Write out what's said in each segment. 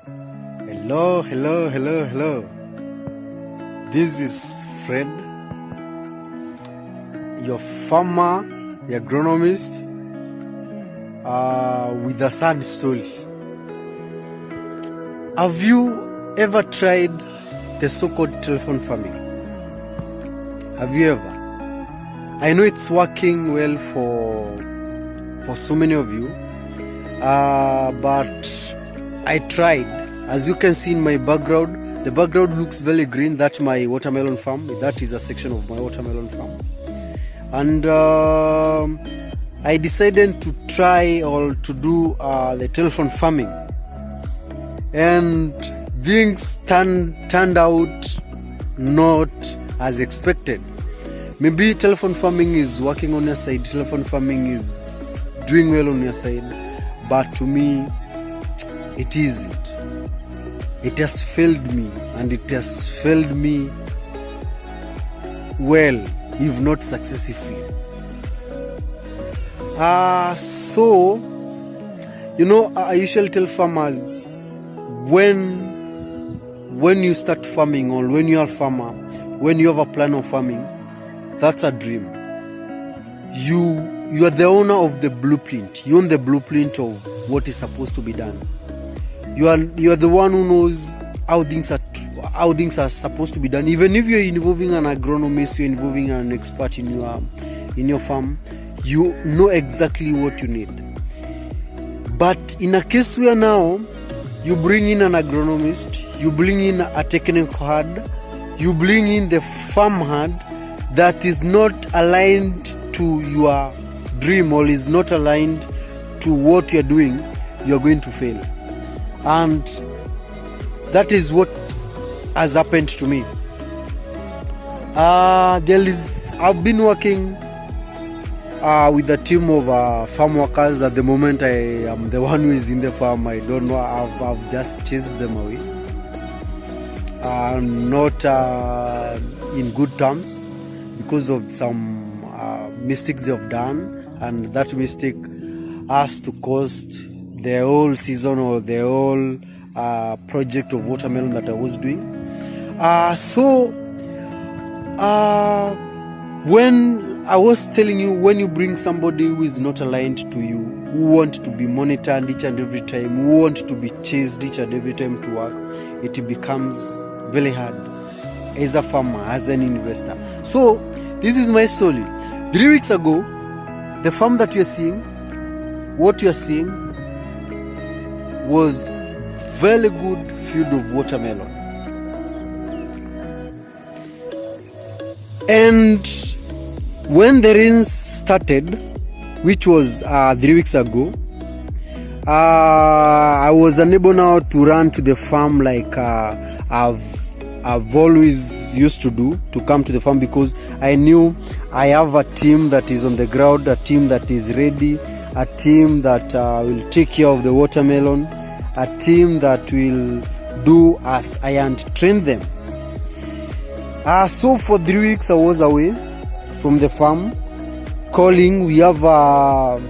Hello. This is Fred, your farmer, your agronomist, with a sad story. Have you ever tried the so-called telephone farming? Have you ever? I know it's working well for so many of you, but I tried. As you can see in my background, the background looks very green. That's my watermelon farm. That is a section of my watermelon farm. And I decided to try or to do the telephone farming. And things turned out not as expected. Maybe telephone farming is working on your side, telephone farming is doing well on your side, but to me, it isn't. It has failed me, and it has failed me well, if not successfully. So, I usually tell farmers, when you start farming or when you are a farmer, when you have a plan of farming, that's a dream. You are the owner of the blueprint. You own the blueprint of what is supposed to be done. You are the one who knows how things are supposed to be done. Even if you're involving an agronomist, you're involving an expert in your farm, you know exactly what you need. But in a case where now you bring in an agronomist, you bring in a technical head, you bring in the farm head that is not aligned to your dream or is not aligned to what you're doing, you're going to fail. And that is what has happened to me. I've been working with a team of farm workers. At the moment, I am the one who is in the farm. I don't know, I've just chased them away. Not in good terms because of some mistakes they have done, and that mistake has to cost the whole season or the whole project of watermelon that I was doing. When I was telling you, when you bring somebody who is not aligned to you, who want to be monitored each and every time, who want to be chased each and every time to work, it becomes very hard as a farmer, as an investor. So this is my story. 3 weeks ago, the farm that you're seeing, what you're seeing, was very good field of watermelon. And when the rains started, which was 3 weeks ago, I was unable now to run to the farm like I've always used to do, to come to the farm, because I knew I have a team that is on the ground, a team that is ready, a team that will take care of the watermelon, a team that will do as I had trained them. So for 3 weeks I was away from the farm, calling. We have a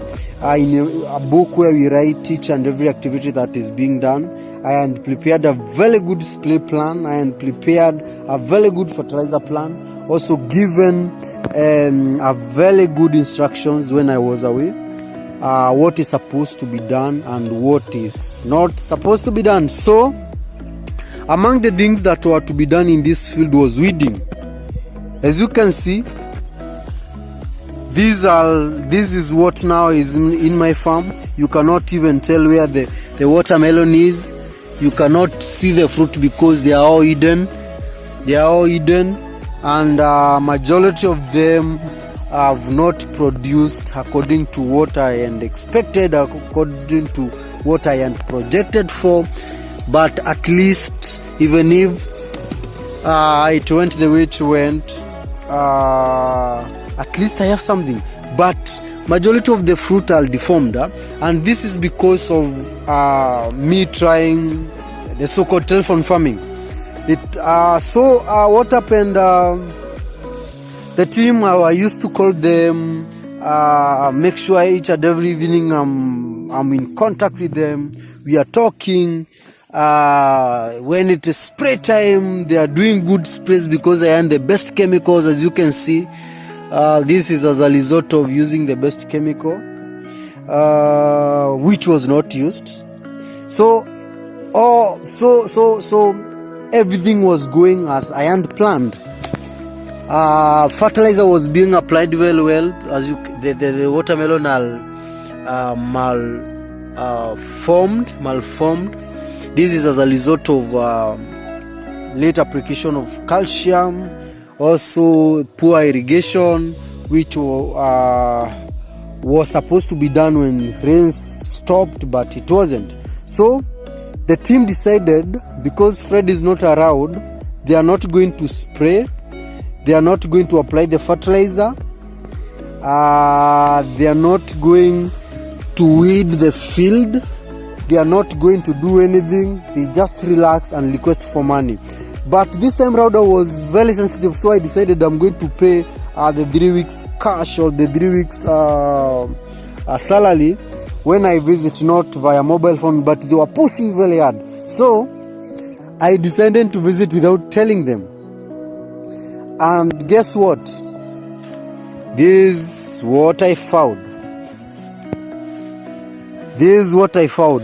book where we write each and every activity that is being done. I had prepared a very good display plan. I had prepared a very good fertilizer plan. Also given a very good instructions when I was away. What is supposed to be done and what is not supposed to be done. So, among the things that were to be done in this field was weeding. As you can see, this is what now is in my farm. You cannot even tell where the watermelon is. You cannot see the fruit because they are all hidden. And majority of them have not produced according to what I had expected, according to what I had projected for. But at least, even if it went the way it went, at least I have something. But majority of the fruit are deformed, and this is because of me trying the so-called telephone farming. What happened? The team, I used to call them, make sure each and every evening I'm in contact with them. We are talking. When it is spray time, they are doing good sprays because I earn the best chemicals. As you can see, this is as a result of using the best chemical, which was not used. So everything was going as I had planned. Fertilizer was being applied very well. As the watermelon malformed. This is as a result of late application of calcium, also poor irrigation, which was supposed to be done when rains stopped, but it wasn't. So the team decided, because Fred is not around, they are not going to spray, they are not going to apply the fertilizer, they are not going to weed the field, they are not going to do anything. They just relax and request for money. But this time Rauda was very sensitive, so I decided I'm going to pay the 3 weeks cash or the 3 weeks salary when I visit, not via mobile phone. But they were pushing very hard, so I decided to visit without telling them. And guess what? This is what I found. This is what I found.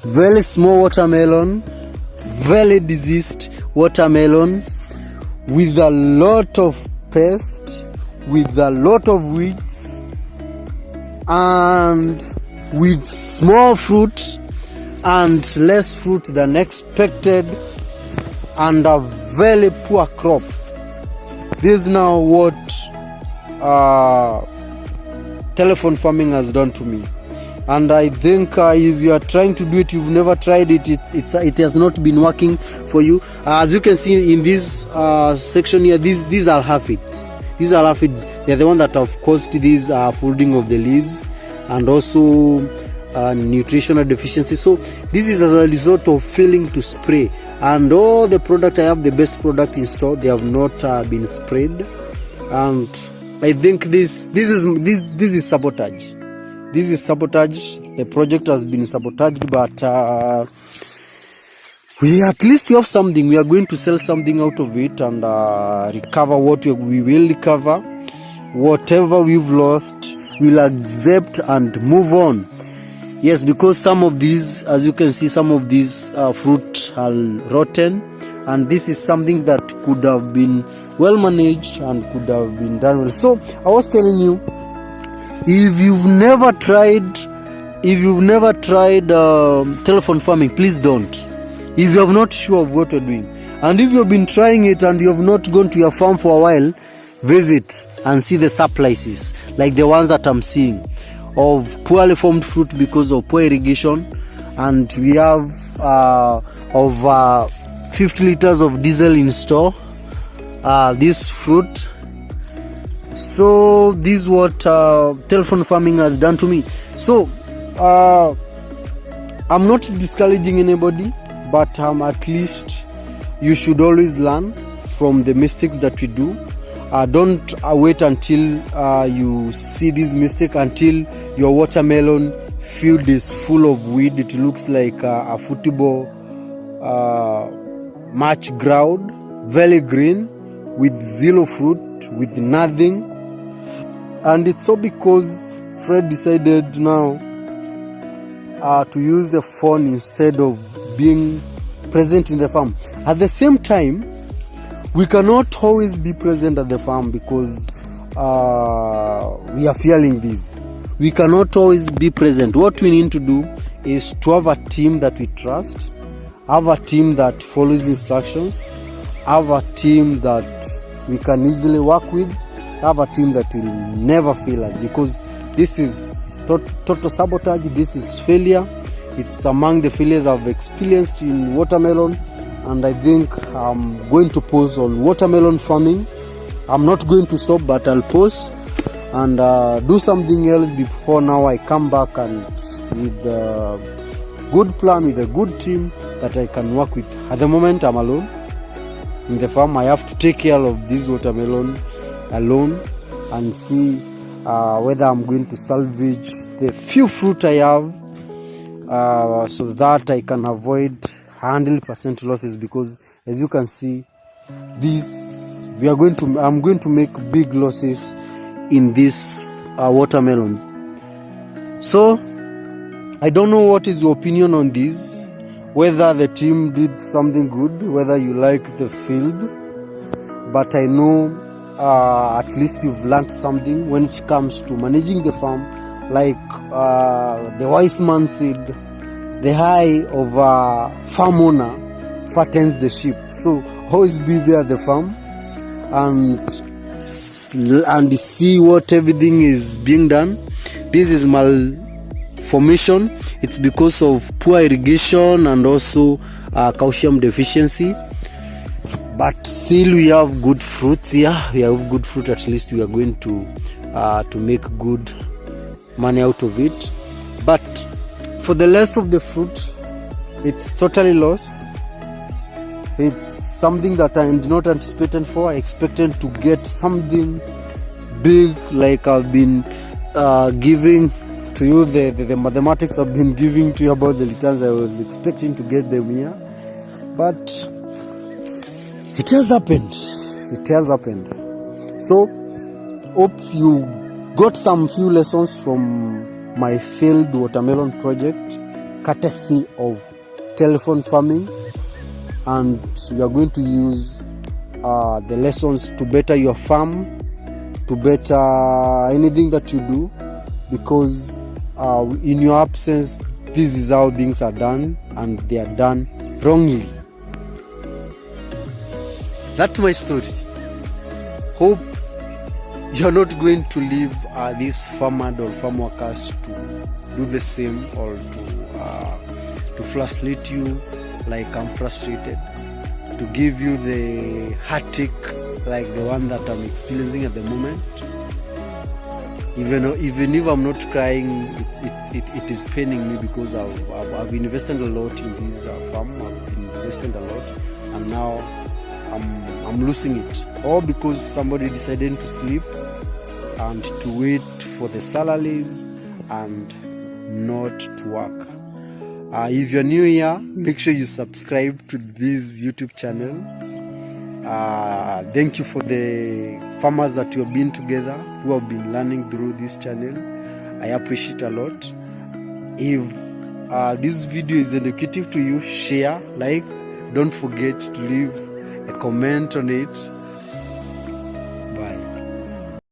Very small watermelon, very diseased watermelon, with a lot of pest, with a lot of weeds, and with small fruit and less fruit than expected, and a very poor crop. This is now what telephone farming has done to me. And I think if you are trying to do it, you've never tried it, it has not been working for you. As you can see in this section here, these are aphids. These are aphids. They are the ones that have caused this folding of the leaves, and also nutritional deficiency. So this is as a result of failing to spray. And all the product, I have the best product in store, they have not been sprayed. And I think this is sabotage. This is sabotage. The project has been sabotaged, but we at least have something. We are going to sell something out of it and recover what we will recover. Whatever we've lost, we'll accept and move on. Yes, because some of these, as you can see, some of these fruit are rotten, and this is something that could have been well managed and could have been done well. So I was telling you, if you've never tried telephone farming, please don't. If you have not sure of what you're doing, and if you've been trying it and you have not gone to your farm for a while, visit and see the surpluses like the ones that I'm seeing of poorly formed fruit because of poor irrigation. And we have over 50 liters of diesel in store. This fruit. So this is what telephone farming has done to me. So I'm not discouraging anybody, but at least you should always learn from the mistakes that we do. Don't wait until you see this mistake, until your watermelon field is full of weed. It looks like a football match ground, very green, with zero fruit, with nothing. And it's all because Fred decided now to use the phone instead of being present in the farm. At the same time, we cannot always be present at the farm because we are feeling this. We cannot always be present. What we need to do is to have a team that we trust, have a team that follows instructions, have a team that we can easily work with, have a team that will never fail us, because this is total sabotage. This is failure. It's among the failures I've experienced in watermelon, and I think I'm going to pause on watermelon farming. I'm not going to stop, but I'll pause and do something else before now I come back and with a good plan, with a good team that I can work with. At the moment, I'm alone in the farm. I have to take care of this watermelon alone and see whether I'm going to salvage the few fruit I have so that I can avoid 100% losses, because as you can see, this I'm going to make big losses in this watermelon. So I don't know what is your opinion on this, whether the team did something good, whether you like the field, but I know at least you've learned something when it comes to managing the farm. Like the wise man said, the eye of a farm owner fattens the sheep. So always be there at the farm and see what everything is being done. This is malformation. It's because of poor irrigation and also calcium deficiency. But still we have good fruits here. We have good fruit. At least we are going to make good money out of it. But for the rest of the fruit, it's totally lost. It's something that I did not anticipate for. I expected to get something big, like I've been giving to you, the mathematics I've been giving to you about the returns. I was expecting to get them here, but it has happened. It has happened. So hope you got some few lessons from my failed watermelon project, courtesy of telephone farming, and you are going to use the lessons to better your farm, to better anything that you do, because in your absence, this is how things are done, and they are done wrongly. That's my story. Hope you're not going to leave these farmers or farm workers to do the same, or to frustrate you like I'm frustrated, to give you the heartache like the one that I'm experiencing at the moment. Even if I'm not crying, it is paining me, because I've invested a lot in this farm. I've invested a lot, and now I'm losing it, all because somebody decided to sleep and to wait for the salaries and not to work. If you're new here, make sure you subscribe to this YouTube channel. Thank you for the farmers that you have been together, who have been learning through this channel. I appreciate a lot. If this video is educative to you, share, like, don't forget to leave a comment on it.